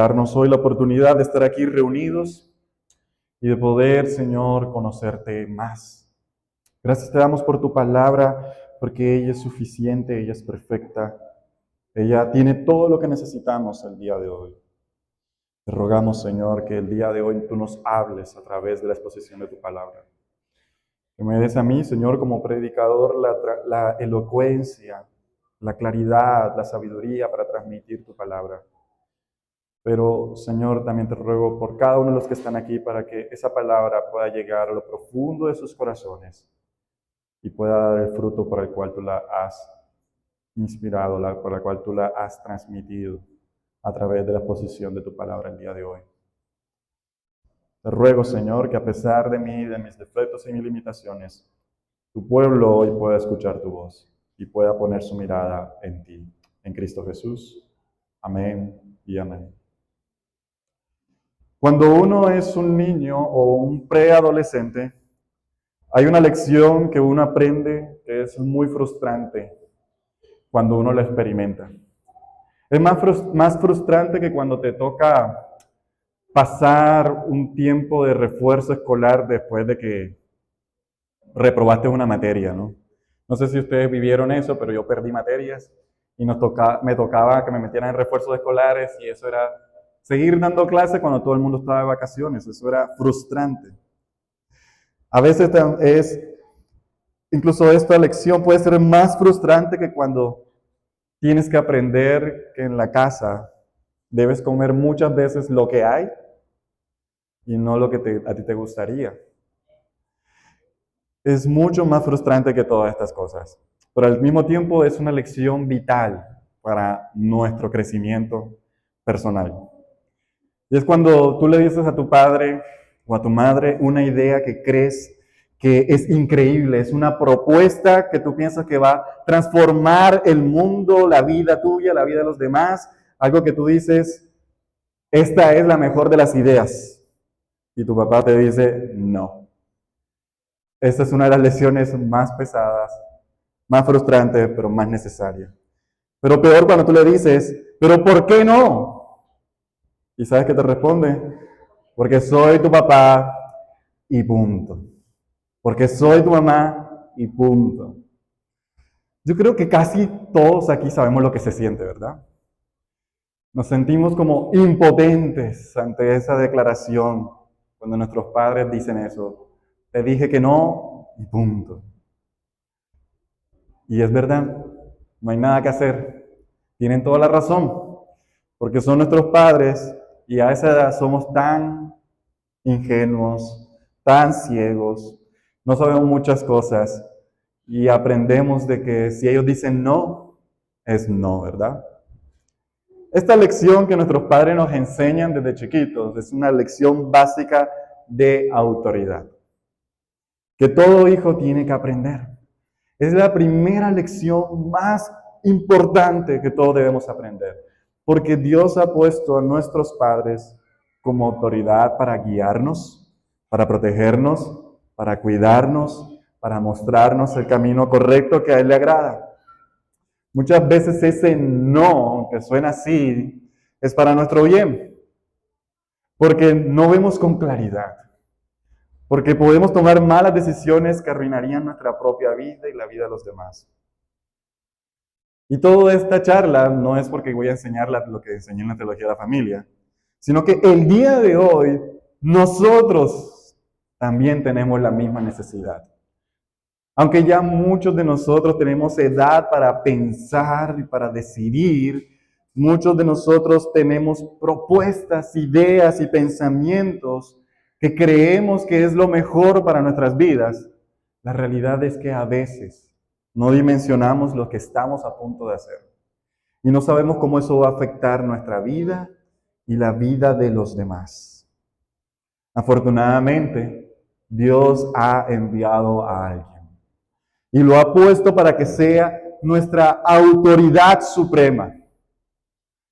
Darnos hoy la oportunidad de estar aquí reunidos y de poder, Señor, conocerte más. Gracias te damos por tu palabra, porque ella es suficiente, ella es perfecta, ella tiene todo lo que necesitamos el día de hoy. Te rogamos, Señor, que el día de hoy tú nos hables a través de la exposición de tu palabra. Que me des a mí, Señor, como predicador, la elocuencia, la claridad, la sabiduría para transmitir tu palabra. Pero, Señor, también te ruego por cada uno de los que están aquí para que esa palabra pueda llegar a lo profundo de sus corazones y pueda dar el fruto por el cual tú la has inspirado, por el cual tú la has transmitido a través de la exposición de tu palabra el día de hoy. Te ruego, Señor, que a pesar de mí, de mis defectos y mis limitaciones, tu pueblo hoy pueda escuchar tu voz y pueda poner su mirada en ti, en Cristo Jesús. Amén y amén. Cuando uno es un niño o un preadolescente, hay una lección que uno aprende que es muy frustrante cuando uno la experimenta. Es más frustrante que cuando te toca pasar un tiempo de refuerzo escolar después de que reprobaste una materia, ¿no? No sé si ustedes vivieron eso, pero yo perdí materias y me tocaba que me metieran en refuerzos escolares y eso era seguir dando clases cuando todo el mundo estaba de vacaciones. Eso era frustrante. A veces incluso esta lección puede ser más frustrante que cuando tienes que aprender que en la casa debes comer muchas veces lo que hay y no lo que a ti te gustaría. Es mucho más frustrante que todas estas cosas, pero al mismo tiempo es una lección vital para nuestro crecimiento personal. Y es cuando tú le dices a tu padre o a tu madre una idea que crees que es increíble, es una propuesta que tú piensas que va a transformar el mundo, la vida tuya, la vida de los demás, algo que tú dices, esta es la mejor de las ideas. Y tu papá te dice, no. Esta es una de las lecciones más pesadas, más frustrantes, pero más necesarias. Pero peor cuando tú le dices, pero ¿por qué no? ¿Y sabes qué te responde? Porque soy tu papá y punto. Porque soy tu mamá y punto. Yo creo que casi todos aquí sabemos lo que se siente, ¿verdad? Nos sentimos como impotentes ante esa declaración cuando nuestros padres dicen eso. Te dije que no y punto. Y es verdad, no hay nada que hacer. Tienen toda la razón, porque son nuestros padres y a esa edad somos tan ingenuos, tan ciegos, no sabemos muchas cosas y aprendemos de que si ellos dicen no, es no, ¿verdad? Esta lección que nuestros padres nos enseñan desde chiquitos es una lección básica de autoridad, que todo hijo tiene que aprender. Es la primera lección más importante que todos debemos aprender, porque Dios ha puesto a nuestros padres como autoridad para guiarnos, para protegernos, para cuidarnos, para mostrarnos el camino correcto que a Él le agrada. Muchas veces ese no, aunque suena así, es para nuestro bien, porque no vemos con claridad, porque podemos tomar malas decisiones que arruinarían nuestra propia vida y la vida de los demás. Y toda esta charla no es porque voy a enseñar lo que enseñé en la teología de la familia, sino que el día de hoy nosotros también tenemos la misma necesidad. Aunque ya muchos de nosotros tenemos edad para pensar y para decidir, muchos de nosotros tenemos propuestas, ideas y pensamientos que creemos que es lo mejor para nuestras vidas. La realidad es que a veces no dimensionamos lo que estamos a punto de hacer. Y no sabemos cómo eso va a afectar nuestra vida y la vida de los demás. Afortunadamente, Dios ha enviado a alguien. Y lo ha puesto para que sea nuestra autoridad suprema.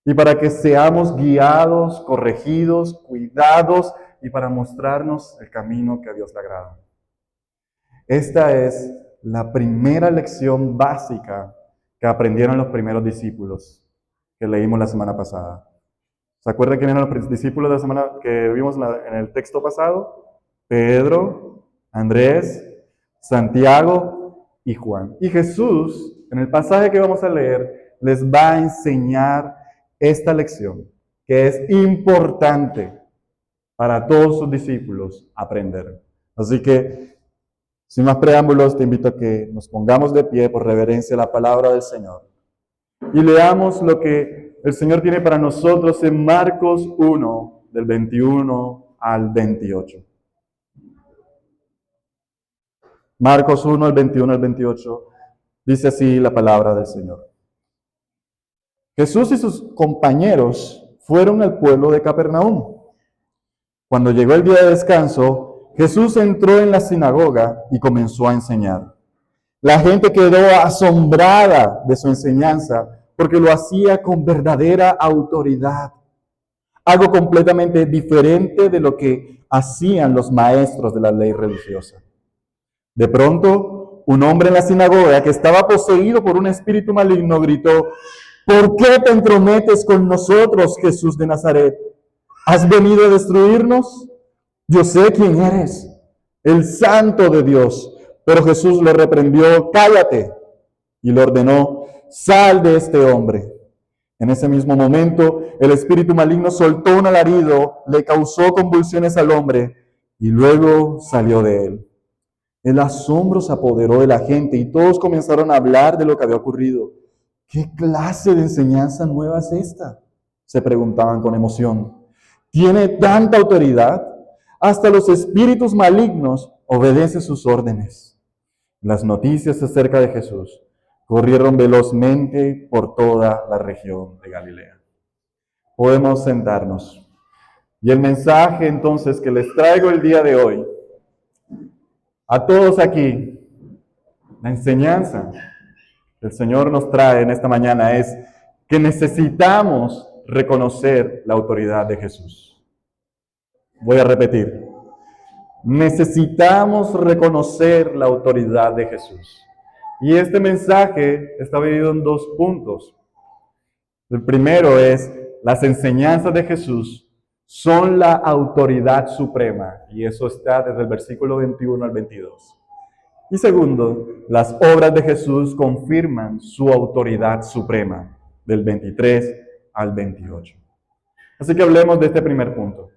Y para que seamos guiados, corregidos, cuidados y para mostrarnos el camino que a Dios le agrada. Esta es la primera lección básica que aprendieron los primeros discípulos que leímos la semana pasada. ¿Se acuerdan quién eran los discípulos de la semana que vimos en el texto pasado? Pedro, Andrés, Santiago y Juan. Y Jesús, en el pasaje que vamos a leer, les va a enseñar esta lección, que es importante para todos sus discípulos aprender. Así que, sin más preámbulos, te invito a que nos pongamos de pie por reverencia a la palabra del Señor y leamos lo que el Señor tiene para nosotros en Marcos 1, del 21 al 28. Marcos 1, del 21 al 28, dice así la palabra del Señor. Jesús y sus compañeros fueron al pueblo de Capernaum. Cuando llegó el día de descanso, Jesús entró en la sinagoga y comenzó a enseñar. La gente quedó asombrada de su enseñanza porque lo hacía con verdadera autoridad, algo completamente diferente de lo que hacían los maestros de la ley religiosa. De pronto, un hombre en la sinagoga que estaba poseído por un espíritu maligno gritó: ¿por qué te entrometes con nosotros, Jesús de Nazaret? ¿Has venido a destruirnos? Yo sé quién eres, el Santo de Dios. Pero Jesús le reprendió: cállate, y le ordenó: sal de este hombre. En ese mismo momento, el espíritu maligno soltó un alarido, le causó convulsiones al hombre y luego salió de él. El asombro se apoderó de la gente y todos comenzaron a hablar de lo que había ocurrido. ¿Qué clase de enseñanza nueva es esta?, se preguntaban con emoción. ¿Tiene tanta autoridad? Hasta los espíritus malignos obedecen sus órdenes. Las noticias acerca de Jesús corrieron velozmente por toda la región de Galilea. Podemos sentarnos. Y el mensaje entonces que les traigo el día de hoy, a todos aquí, la enseñanza que el Señor nos trae en esta mañana es que necesitamos reconocer la autoridad de Jesús. Voy a repetir. Necesitamos reconocer la autoridad de Jesús. Y este mensaje está dividido en 2 puntos. El primero es: las enseñanzas de Jesús son la autoridad suprema. Y eso está desde el versículo 21 al 22. Y segundo, las obras de Jesús confirman su autoridad suprema, del 23 al 28. Así que hablemos de este primer punto.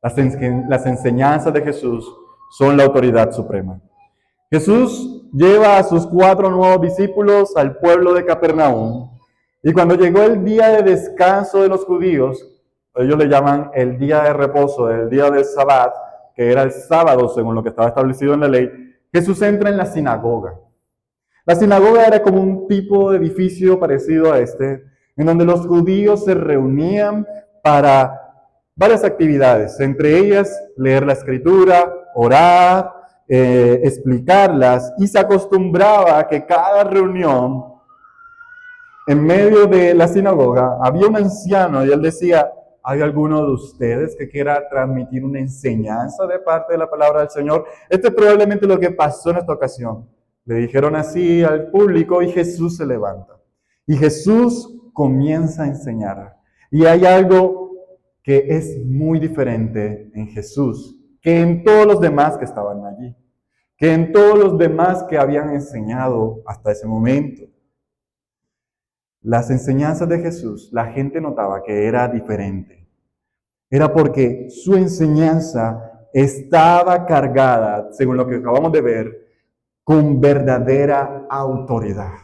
Las enseñanzas de Jesús son la autoridad suprema. Jesús lleva a sus 4 nuevos discípulos al pueblo de Capernaum, y cuando llegó el día de descanso de los judíos, ellos le llaman el día de reposo, el día del Sabbat, que era el sábado según lo que estaba establecido en la ley, Jesús entra en la sinagoga. La sinagoga era como un tipo de edificio parecido a este, en donde los judíos se reunían para varias actividades, entre ellas leer la escritura, orar, explicarlas, y se acostumbraba a que cada reunión, en medio de la sinagoga, había un anciano y él decía: ¿hay alguno de ustedes que quiera transmitir una enseñanza de parte de la palabra del Señor? Esto es probablemente lo que pasó en esta ocasión. Le dijeron así al público y Jesús se levanta. Y Jesús comienza a enseñar. Y hay algo que es muy diferente en Jesús que en todos los demás que estaban allí, que en todos los demás que habían enseñado hasta ese momento. Las enseñanzas de Jesús, la gente notaba que era diferente. Era porque su enseñanza estaba cargada, según lo que acabamos de ver, con verdadera autoridad.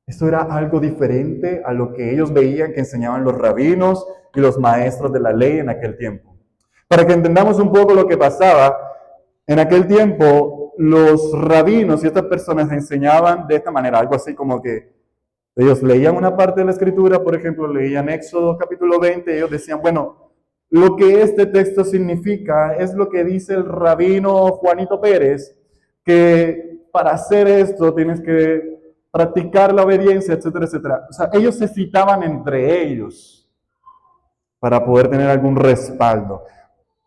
Esto era algo diferente a lo que ellos veían que enseñaban los rabinos y los maestros de la ley en aquel tiempo. Para que entendamos un poco lo que pasaba, en aquel tiempo los rabinos y estas personas enseñaban de esta manera, algo así como que ellos leían una parte de la escritura, por ejemplo, leían Éxodo capítulo 20, y ellos decían: bueno, lo que este texto significa es lo que dice el rabino Juanito Pérez, que para hacer esto tienes que practicar la obediencia, etcétera, etcétera. O sea, ellos se citaban entre ellos para poder tener algún respaldo.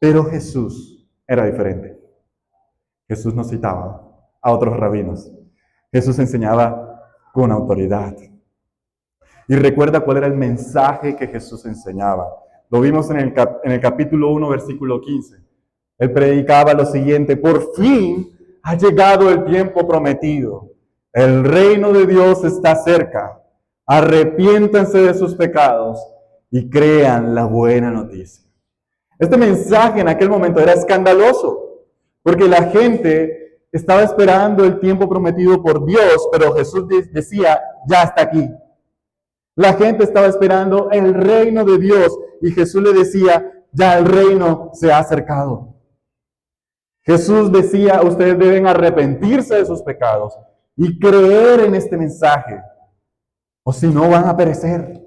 Pero Jesús era diferente. Jesús no citaba a otros rabinos. Jesús enseñaba con autoridad. Y recuerda cuál era el mensaje que Jesús enseñaba. Lo vimos en el capítulo 1, versículo 15. Él predicaba lo siguiente: por fin ha llegado el tiempo prometido. El reino de Dios está cerca. Arrepiéntanse de sus pecados y crean la buena noticia. Este mensaje en aquel momento era escandaloso, porque la gente estaba esperando el tiempo prometido por Dios, pero Jesús decía, ya está aquí. La gente estaba esperando el reino de Dios y Jesús le decía, ya el reino se ha acercado. Jesús decía, ustedes deben arrepentirse de sus pecados y creer en este mensaje, o si no van a perecer.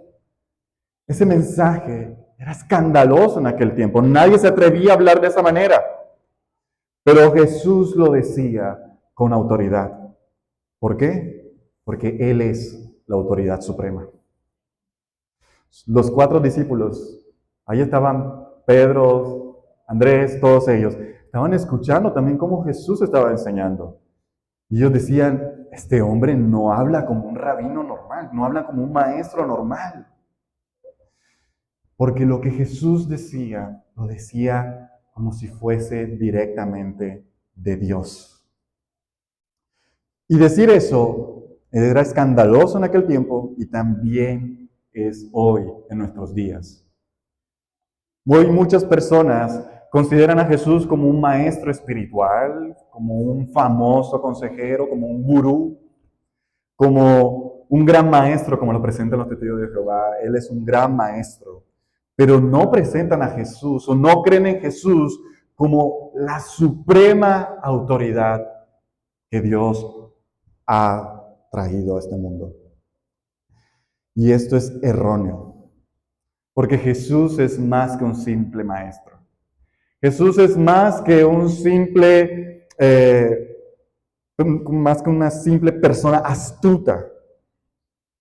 Ese mensaje era escandaloso en aquel tiempo. Nadie se atrevía a hablar de esa manera. Pero Jesús lo decía con autoridad. ¿Por qué? Porque Él es la autoridad suprema. Los 4 discípulos, ahí estaban Pedro, Andrés, todos ellos, estaban escuchando también cómo Jesús estaba enseñando. Y ellos decían, este hombre no habla como un rabino normal, no habla como un maestro normal. Porque lo que Jesús decía, lo decía como si fuese directamente de Dios. Y decir eso era escandaloso en aquel tiempo y también es hoy en nuestros días. Hoy muchas personas consideran a Jesús como un maestro espiritual, como un famoso consejero, como un gurú, como un gran maestro, como lo presentan los testigos de Jehová. Él es un gran maestro. Pero no presentan a Jesús o no creen en Jesús como la suprema autoridad que Dios ha traído a este mundo. Y esto es erróneo, porque Jesús es más que un simple maestro. Jesús es más que un simple, más que una simple persona astuta.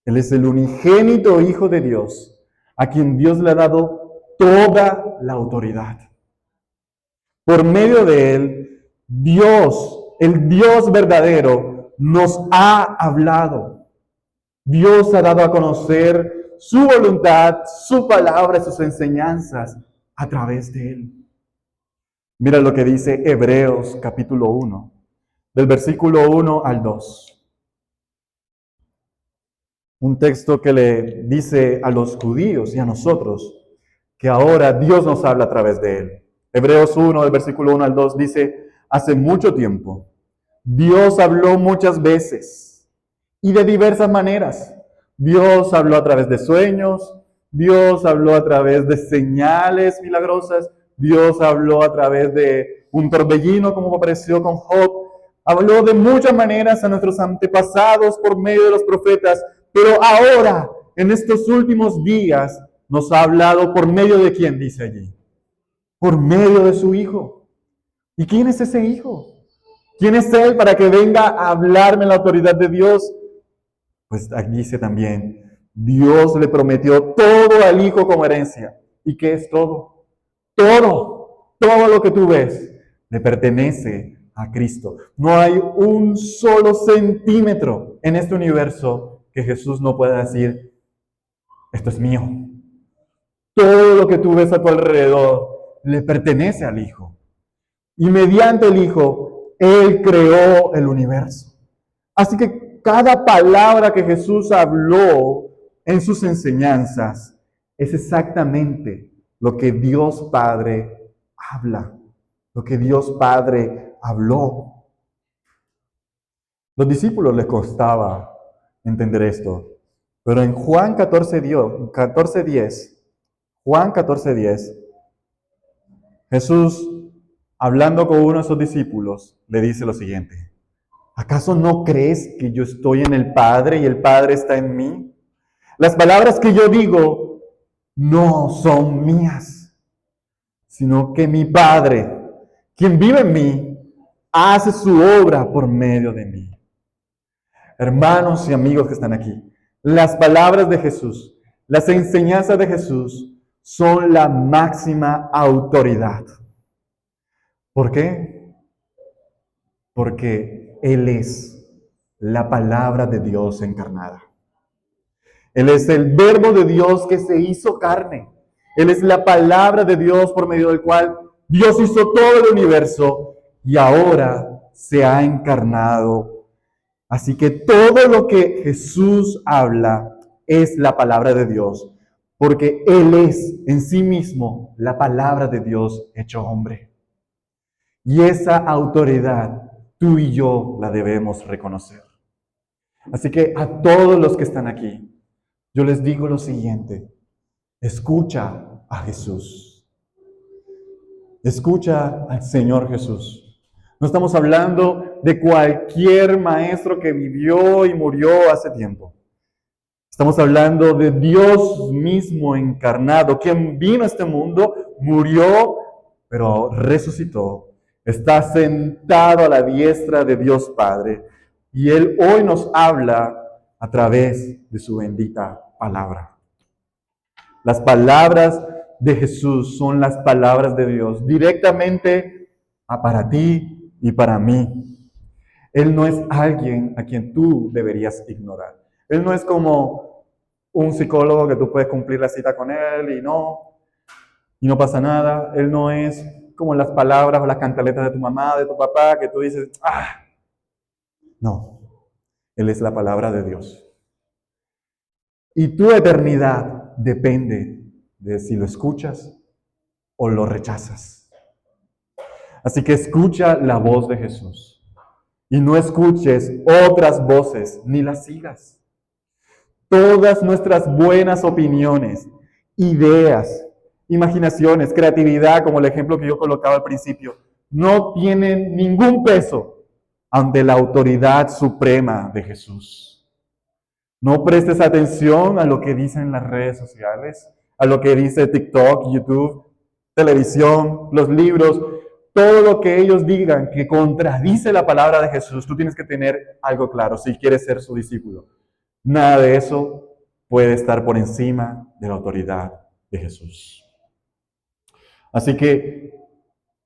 Él es el unigénito Hijo de Dios, a quien Dios le ha dado toda la autoridad. Por medio de Él, Dios, el Dios verdadero, nos ha hablado. Dios ha dado a conocer su voluntad, su palabra y sus enseñanzas a través de Él. Mira lo que dice Hebreos capítulo 1, del versículo 1 al 2. Un texto que le dice a los judíos y a nosotros que ahora Dios nos habla a través de Él. Hebreos 1, del versículo 1 al 2 dice, hace mucho tiempo, Dios habló muchas veces y de diversas maneras. Dios habló a través de sueños, Dios habló a través de señales milagrosas, Dios habló a través de un torbellino como apareció con Job. Habló de muchas maneras a nuestros antepasados por medio de los profetas, pero ahora, en estos últimos días, nos ha hablado por medio de quién, dice allí. Por medio de su Hijo. ¿Y quién es ese Hijo? ¿Quién es Él para que venga a hablarme en la autoridad de Dios? Pues aquí dice también, Dios le prometió todo al Hijo como herencia. ¿Y qué es todo? Todo lo que tú ves le pertenece a Cristo. No hay un solo centímetro en este universo que Jesús no pueda decir, esto es mío. Todo lo que tú ves a tu alrededor le pertenece al Hijo. Y mediante el Hijo, Él creó el universo. Así que cada palabra que Jesús habló en sus enseñanzas es exactamente lo que Dios Padre habla, lo que Dios Padre habló. Los discípulos les costaba entender esto, pero en Juan 14:10, Jesús, hablando con uno de sus discípulos, le dice lo siguiente: ¿acaso no crees que yo estoy en el Padre y el Padre está en mí? Las palabras que yo digo no son mías, sino que mi Padre, quien vive en mí, hace su obra por medio de mí. Hermanos y amigos que están aquí, las palabras de Jesús, las enseñanzas de Jesús son la máxima autoridad. ¿Por qué? Porque Él es la palabra de Dios encarnada. Él es el verbo de Dios que se hizo carne. Él es la palabra de Dios por medio del cual Dios hizo todo el universo y ahora se ha encarnado. Así que todo lo que Jesús habla es la palabra de Dios, porque Él es en sí mismo la palabra de Dios hecho hombre. Y esa autoridad tú y yo la debemos reconocer. Así que a todos los que están aquí, yo les digo lo siguiente: escucha a Jesús. Escucha al Señor Jesús. No estamos hablando de cualquier maestro que vivió y murió hace tiempo. Estamos hablando de Dios mismo encarnado, quien vino a este mundo, murió, pero resucitó. Está sentado a la diestra de Dios Padre. Y Él hoy nos habla a través de su bendita palabra. Las palabras de Jesús son las palabras de Dios, directamente para ti y para mí. Él no es alguien a quien tú deberías ignorar. Él no es como un psicólogo que tú puedes cumplir la cita con él y no pasa nada. Él no es como las palabras o las cantaletas de tu mamá, de tu papá, que tú dices, no. Él es la palabra de Dios. Y tu eternidad depende de si lo escuchas o lo rechazas. Así que escucha la voz de Jesús y no escuches otras voces ni las sigas. Todas nuestras buenas opiniones, ideas, imaginaciones, creatividad, como el ejemplo que yo colocaba al principio, no tienen ningún peso ante la autoridad suprema de Jesús. No prestes atención a lo que dicen las redes sociales, a lo que dice TikTok, YouTube, televisión, los libros, todo lo que ellos digan que contradice la palabra de Jesús. Tú tienes que tener algo claro si quieres ser su discípulo. Nada de eso puede estar por encima de la autoridad de Jesús. Así que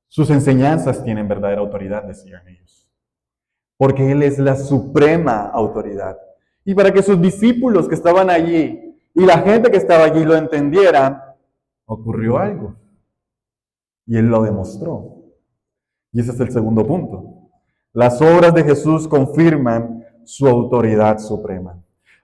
sus enseñanzas tienen verdadera autoridad, decían ellos, porque Él es la suprema autoridad. Y para que sus discípulos que estaban allí y la gente que estaba allí lo entendieran, ocurrió algo. Y Él lo demostró. Y ese es el segundo punto. Las obras de Jesús confirman su autoridad suprema.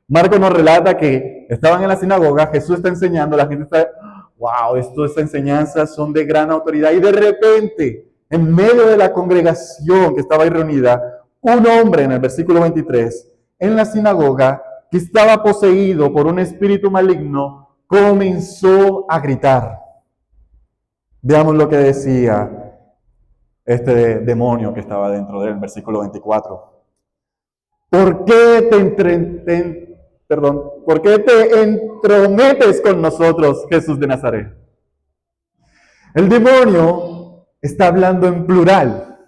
Marcos nos relata que estaban en la sinagoga, Jesús está enseñando, la gente está, wow, estas enseñanzas son de gran autoridad. Y de repente, en medio de la congregación que estaba ahí reunida, un hombre, en el versículo 23, en la sinagoga, que estaba poseído por un espíritu maligno, comenzó a gritar. Veamos lo que decía este demonio que estaba dentro del versículo 24. ¿Por qué te entrometes con nosotros, Jesús de Nazaret? El demonio está hablando en plural,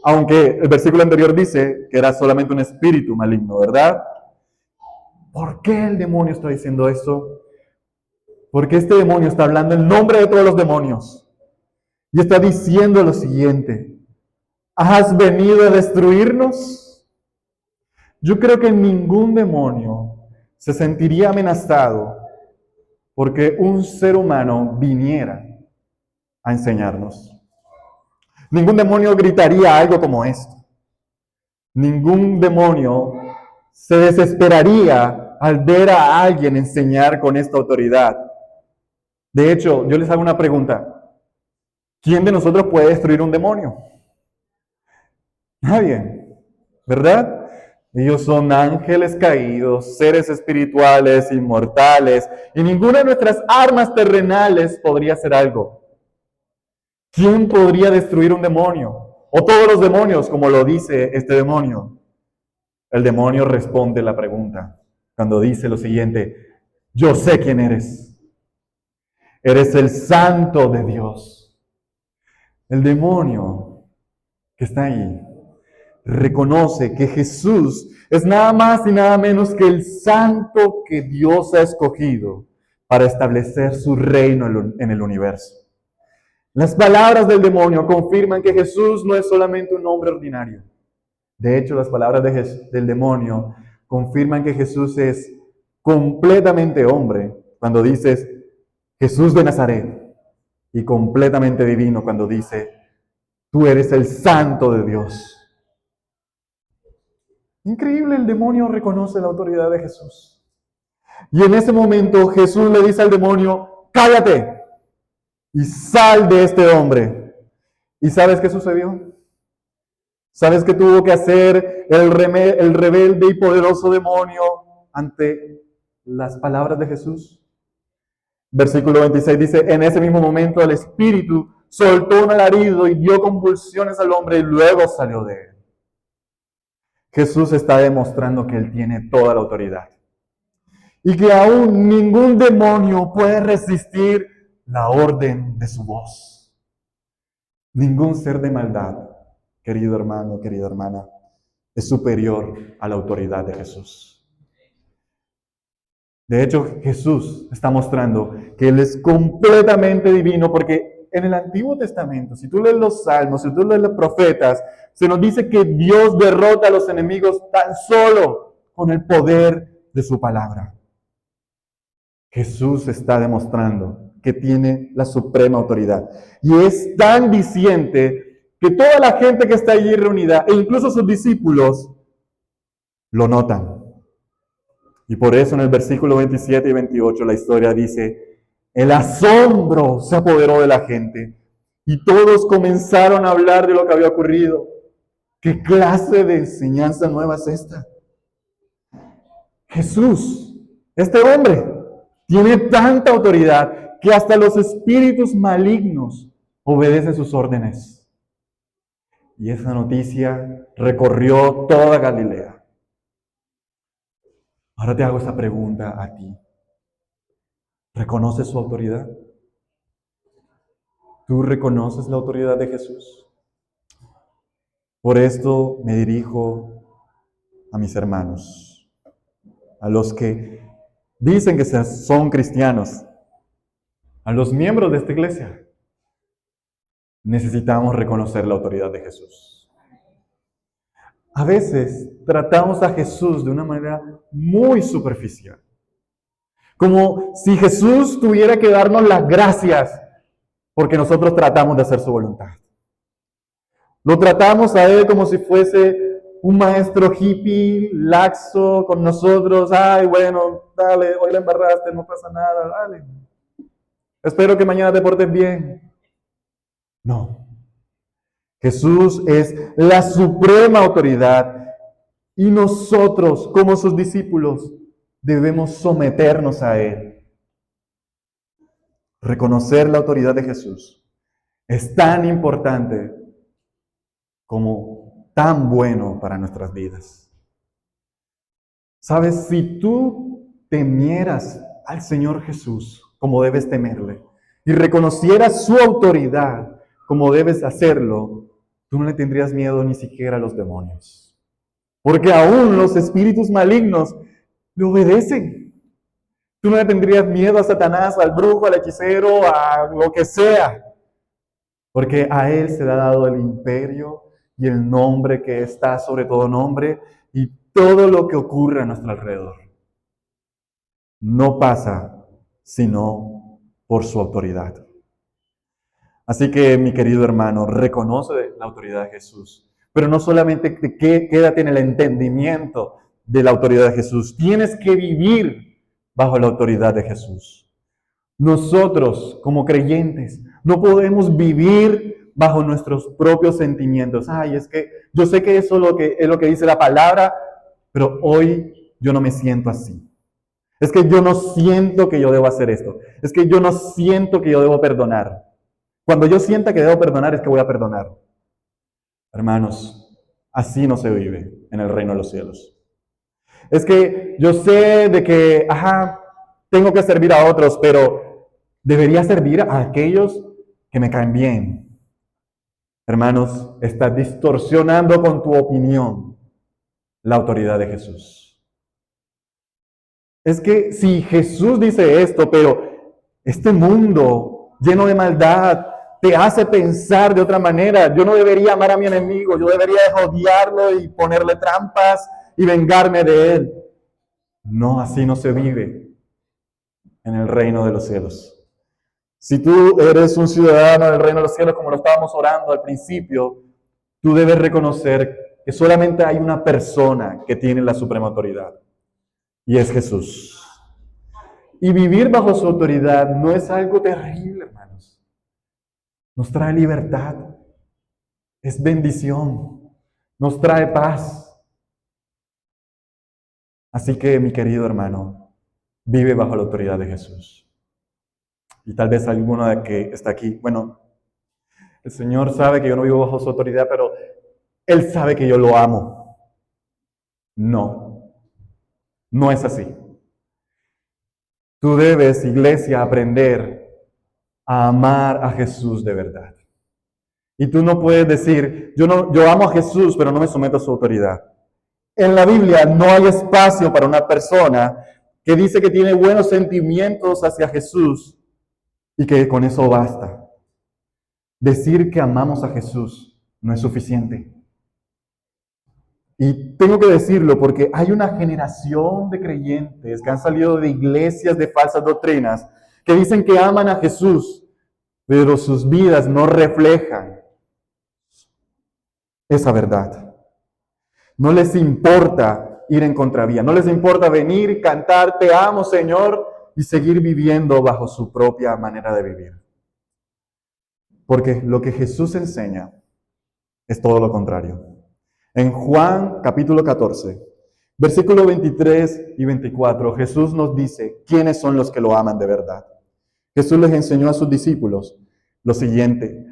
aunque el versículo anterior dice que era solamente un espíritu maligno, ¿verdad? ¿Por qué el demonio está diciendo eso? Porque este demonio está hablando en nombre de todos los demonios y está diciendo lo siguiente: ¿has venido a destruirnos? Yo creo que ningún demonio se sentiría amenazado porque un ser humano viniera a enseñarnos. Ningún demonio gritaría algo como esto. Ningún demonio se desesperaría al ver a alguien enseñar con esta autoridad. De hecho, yo les hago una pregunta. ¿Quién de nosotros puede destruir un demonio? Nadie, ¿verdad? Ellos son ángeles caídos, seres espirituales, inmortales, y ninguna de nuestras armas terrenales podría hacer algo. ¿Quién podría destruir un demonio? O todos los demonios, como lo dice este demonio. El demonio responde la pregunta cuando dice lo siguiente: yo sé quién eres. Eres el Santo de Dios. El demonio que está ahí reconoce que Jesús es nada más y nada menos que el santo que Dios ha escogido para establecer su reino en el universo. Las palabras del demonio confirman que Jesús no es solamente un hombre ordinario. De hecho, las palabras del demonio confirman que Jesús es completamente hombre cuando dices Jesús de Nazaret y completamente divino cuando dice tú eres el Santo de Dios. Increíble, el demonio reconoce la autoridad de Jesús. Y en ese momento Jesús le dice al demonio, cállate y sal de este hombre. ¿Y sabes qué sucedió? ¿Sabes qué tuvo que hacer el rebelde y poderoso demonio ante las palabras de Jesús? Versículo 26 dice, en ese mismo momento el espíritu soltó un alarido y dio convulsiones al hombre y luego salió de él. Jesús está demostrando que Él tiene toda la autoridad y que aún ningún demonio puede resistir la orden de su voz. Ningún ser de maldad, querido hermano, querida hermana, es superior a la autoridad de Jesús. De hecho, Jesús está mostrando que Él es completamente divino porque en el Antiguo Testamento, si tú lees los Salmos, si tú lees los profetas, se nos dice que Dios derrota a los enemigos tan solo con el poder de su palabra. Jesús está demostrando que tiene la suprema autoridad. Y es tan diciente que toda la gente que está allí reunida, e incluso sus discípulos, lo notan. Y por eso en el versículo 27 y 28 la historia dice, el asombro se apoderó de la gente y todos comenzaron a hablar de lo que había ocurrido. ¿Qué clase de enseñanza nueva es esta? Jesús, este hombre, tiene tanta autoridad que hasta los espíritus malignos obedecen sus órdenes. Y esa noticia recorrió toda Galilea. Ahora te hago esa pregunta a ti. ¿Reconoces su autoridad? ¿Tú reconoces la autoridad de Jesús? Por esto me dirijo a mis hermanos, a los que dicen que son cristianos, a los miembros de esta iglesia. Necesitamos reconocer la autoridad de Jesús. A veces tratamos a Jesús de una manera muy superficial. Como si Jesús tuviera que darnos las gracias porque nosotros tratamos de hacer su voluntad. Lo tratamos a Él como si fuese un maestro hippie, laxo con nosotros. Ay, bueno, dale, hoy la embarraste, no pasa nada, dale. Espero que mañana te portes bien. No. Jesús es la suprema autoridad y nosotros, como sus discípulos, debemos someternos a Él. Reconocer la autoridad de Jesús es tan importante como tan bueno para nuestras vidas. ¿Sabes? Si tú temieras al Señor Jesús como debes temerle y reconocieras su autoridad como debes hacerlo, tú no le tendrías miedo ni siquiera a los demonios. Porque aún los espíritus malignos le obedecen. Tú no le tendrías miedo a Satanás, al brujo, al hechicero, a lo que sea. Porque a él se le ha dado el imperio y el nombre que está sobre todo nombre y todo lo que ocurre a nuestro alrededor. No pasa sino por su autoridad. Así que, mi querido hermano, reconoce la autoridad de Jesús. Pero no solamente quédate en el entendimiento de la autoridad de Jesús. Tienes que vivir bajo la autoridad de Jesús. Nosotros, como creyentes, no podemos vivir bajo nuestros propios sentimientos. Ay, es que yo sé que eso es lo que dice la palabra, pero hoy yo no me siento así. Es que yo no siento que yo debo hacer esto. Es que yo no siento que yo debo perdonar. Cuando yo sienta que debo perdonar, es que voy a perdonar. Hermanos, así no se vive en el reino de los cielos. Es que yo sé de que, tengo que servir a otros, pero debería servir a aquellos que me caen bien. Hermanos, estás distorsionando con tu opinión la autoridad de Jesús. Es que si Jesús dice esto, pero este mundo lleno de maldad te hace pensar de otra manera. Yo no debería amar a mi enemigo, yo debería odiarlo y ponerle trampas y vengarme de él. No, así no se vive en el reino de los cielos. Si tú eres un ciudadano del reino de los cielos, como lo estábamos orando al principio, tú debes reconocer que solamente hay una persona que tiene la suprema autoridad, y es Jesús. Y vivir bajo su autoridad no es algo terrible, hermanos. Nos trae libertad, es bendición, nos trae paz. Así que, mi querido hermano, vive bajo la autoridad de Jesús. Y tal vez alguno de que está aquí, bueno, el Señor sabe que yo no vivo bajo su autoridad, pero Él sabe que yo lo amo. No, no es así. Tú debes, iglesia, aprender a amar a Jesús de verdad. Y tú no puedes decir, yo amo a Jesús, pero no me someto a su autoridad. En la Biblia no hay espacio para una persona que dice que tiene buenos sentimientos hacia Jesús y que con eso basta. Decir que amamos a Jesús no es suficiente. Y tengo que decirlo porque hay una generación de creyentes que han salido de iglesias de falsas doctrinas que dicen que aman a Jesús, pero sus vidas no reflejan esa verdad. No les importa ir en contravía, no les importa venir y cantar, te amo Señor, y seguir viviendo bajo su propia manera de vivir. Porque lo que Jesús enseña es todo lo contrario. En Juan capítulo 14, versículos 23 y 24, Jesús nos dice quiénes son los que lo aman de verdad. Jesús les enseñó a sus discípulos lo siguiente: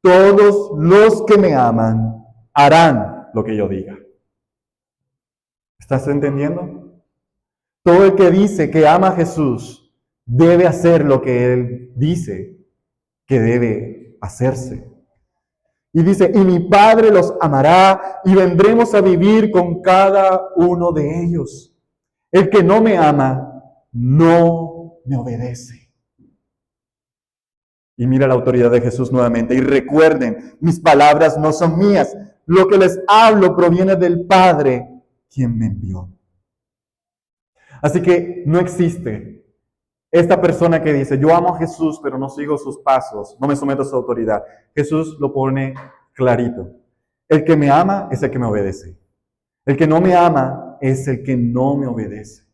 todos los que me aman harán lo que yo diga. ¿Estás entendiendo? Todo el que dice que ama a Jesús debe hacer lo que Él dice que debe hacerse. Y dice, y mi Padre los amará y vendremos a vivir con cada uno de ellos. El que no me ama, no me obedece. Y mira la autoridad de Jesús nuevamente. Y recuerden, mis palabras no son mías. Lo que les hablo proviene del Padre, quien me envió. Así que no existe esta persona que dice, yo amo a Jesús, pero no sigo sus pasos, no me someto a su autoridad. Jesús lo pone clarito. El que me ama es el que me obedece. El que no me ama es el que no me obedece.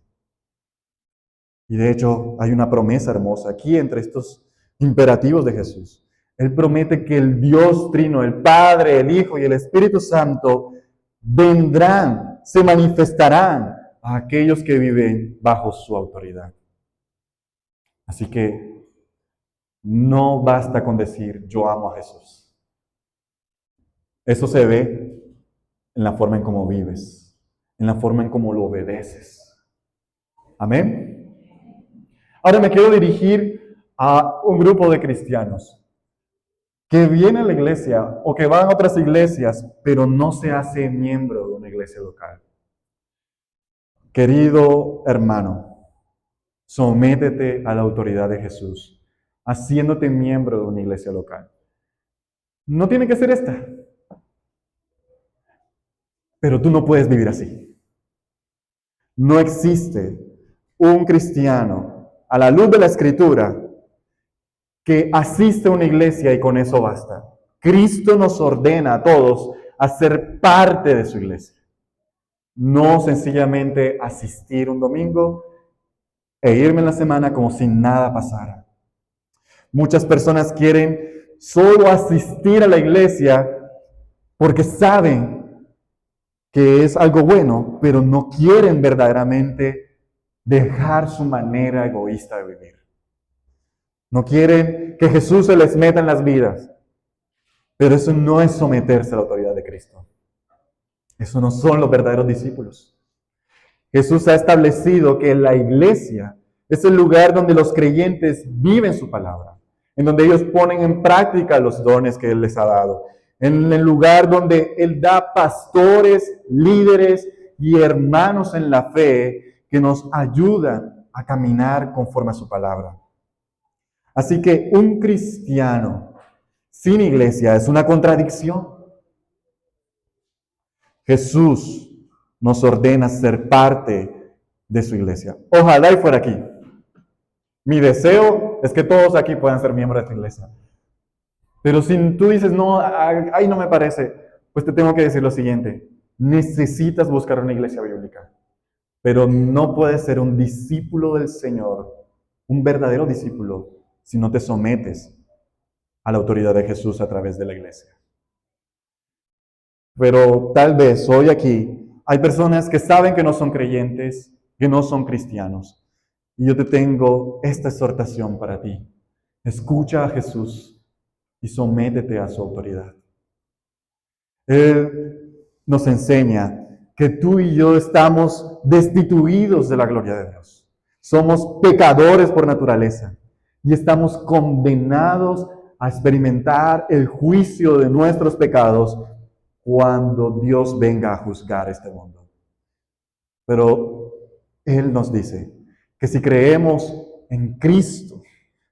Y de hecho hay una promesa hermosa aquí entre estos imperativos de Jesús. Él promete que el Dios Trino, el Padre, el Hijo y el Espíritu Santo vendrán, se manifestarán a aquellos que viven bajo su autoridad. Así que no basta con decir yo amo a Jesús. Eso se ve en la forma en cómo vives, en la forma en cómo lo obedeces. Amén. Ahora me quiero dirigir a un grupo de cristianos que viene a la iglesia o que van a otras iglesias, pero no se hace miembro de una iglesia local. Querido hermano, sométete a la autoridad de Jesús, haciéndote miembro de una iglesia local. No tiene que ser esta, pero tú no puedes vivir así. No existe un cristiano a la luz de la Escritura que asiste a una iglesia y con eso basta. Cristo nos ordena a todos a ser parte de su iglesia. No sencillamente asistir un domingo e irme en la semana como si nada pasara. Muchas personas quieren solo asistir a la iglesia porque saben que es algo bueno, pero no quieren verdaderamente dejar su manera egoísta de vivir. No quieren que Jesús se les meta en las vidas. Pero eso no es someterse a la autoridad de Cristo. Eso no son los verdaderos discípulos. Jesús ha establecido que la iglesia es el lugar donde los creyentes viven su palabra, en donde ellos ponen en práctica los dones que Él les ha dado, en el lugar donde Él da pastores, líderes y hermanos en la fe que nos ayudan a caminar conforme a su palabra. Así que un cristiano sin iglesia es una contradicción. Jesús nos ordena ser parte de su iglesia. Ojalá y fuera aquí. Mi deseo es que todos aquí puedan ser miembros de esta iglesia. Pero si tú dices, no, ahí no me parece, pues te tengo que decir lo siguiente. Necesitas buscar una iglesia bíblica. Pero no puedes ser un discípulo del Señor, un verdadero discípulo, si no te sometes a la autoridad de Jesús a través de la iglesia. Pero tal vez hoy aquí hay personas que saben que no son creyentes, que no son cristianos. Y yo te tengo esta exhortación para ti. Escucha a Jesús y sométete a su autoridad. Él nos enseña que tú y yo estamos destituidos de la gloria de Dios. Somos pecadores por naturaleza y estamos condenados a experimentar el juicio de nuestros pecados cuando Dios venga a juzgar este mundo. Pero Él nos dice que si creemos en Cristo,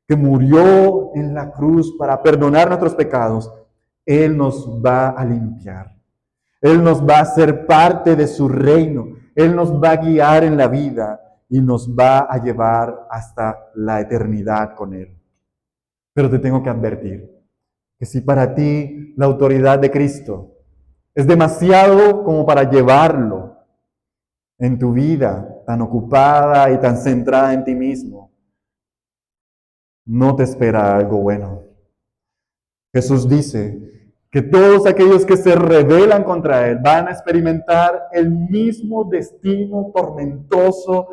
que murió en la cruz para perdonar nuestros pecados, Él nos va a limpiar. Él nos va a hacer parte de su reino. Él nos va a guiar en la vida y nos va a llevar hasta la eternidad con Él. Pero te tengo que advertir que si para ti la autoridad de Cristo es demasiado como para llevarlo en tu vida tan ocupada y tan centrada en ti mismo, no te espera algo bueno. Jesús dice que todos aquellos que se rebelan contra Él van a experimentar el mismo destino tormentoso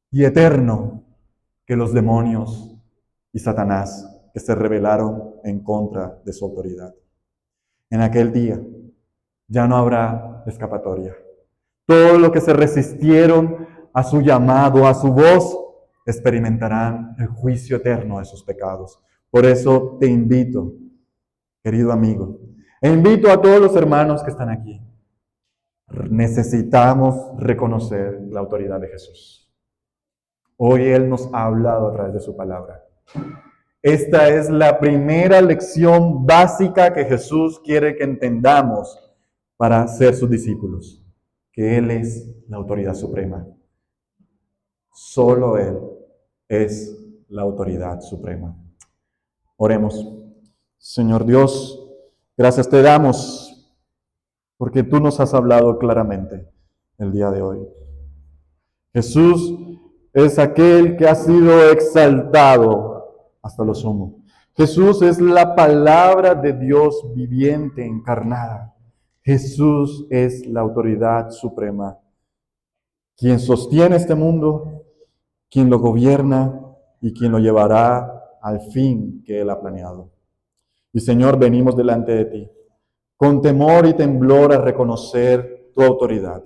y eterno que los demonios y Satanás que se rebelaron en contra de su autoridad. En aquel día ya no habrá escapatoria. Todos los que se resistieron a su llamado, a su voz, experimentarán el juicio eterno de sus pecados. Por eso te invito, querido amigo, e invito a todos los hermanos que están aquí. Necesitamos reconocer la autoridad de Jesús. Hoy Él nos ha hablado a través de su palabra. Esta es la primera lección básica que Jesús quiere que entendamos para ser sus discípulos, que Él es la autoridad suprema. Solo Él es la autoridad suprema. Oremos. Señor Dios, gracias te damos porque tú nos has hablado claramente el día de hoy. Jesús es aquel que ha sido exaltado hasta lo sumo. Jesús es la palabra de Dios viviente, encarnada. Jesús es la autoridad suprema, quien sostiene este mundo, quien lo gobierna y quien lo llevará al fin que Él ha planeado. Y Señor, venimos delante de ti, con temor y temblor a reconocer tu autoridad.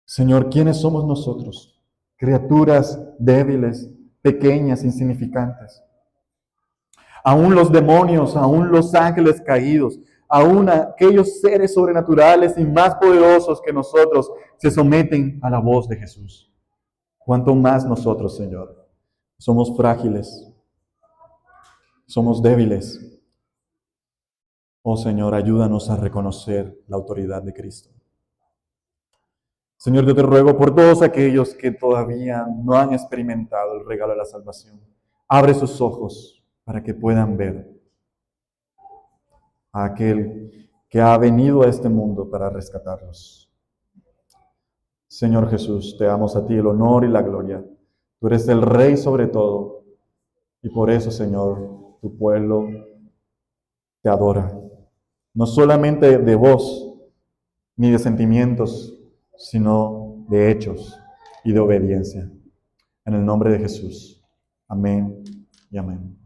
Señor, ¿quiénes somos nosotros? Criaturas débiles, pequeñas, insignificantes. Aún los demonios, aún los ángeles caídos, aún aquellos seres sobrenaturales y más poderosos que nosotros se someten a la voz de Jesús. Cuanto más nosotros, Señor, somos frágiles, somos débiles. Oh Señor, ayúdanos a reconocer la autoridad de Cristo. Señor, yo te ruego por todos aquellos que todavía no han experimentado el regalo de la salvación. Abre sus ojos para que puedan ver a aquel que ha venido a este mundo para rescatarlos. Señor Jesús, te damos a ti el honor y la gloria. Tú eres el Rey sobre todo. Y por eso, Señor, tu pueblo te adora. No solamente de voz ni de sentimientos, sino de hechos y de obediencia. En el nombre de Jesús. Amén y amén.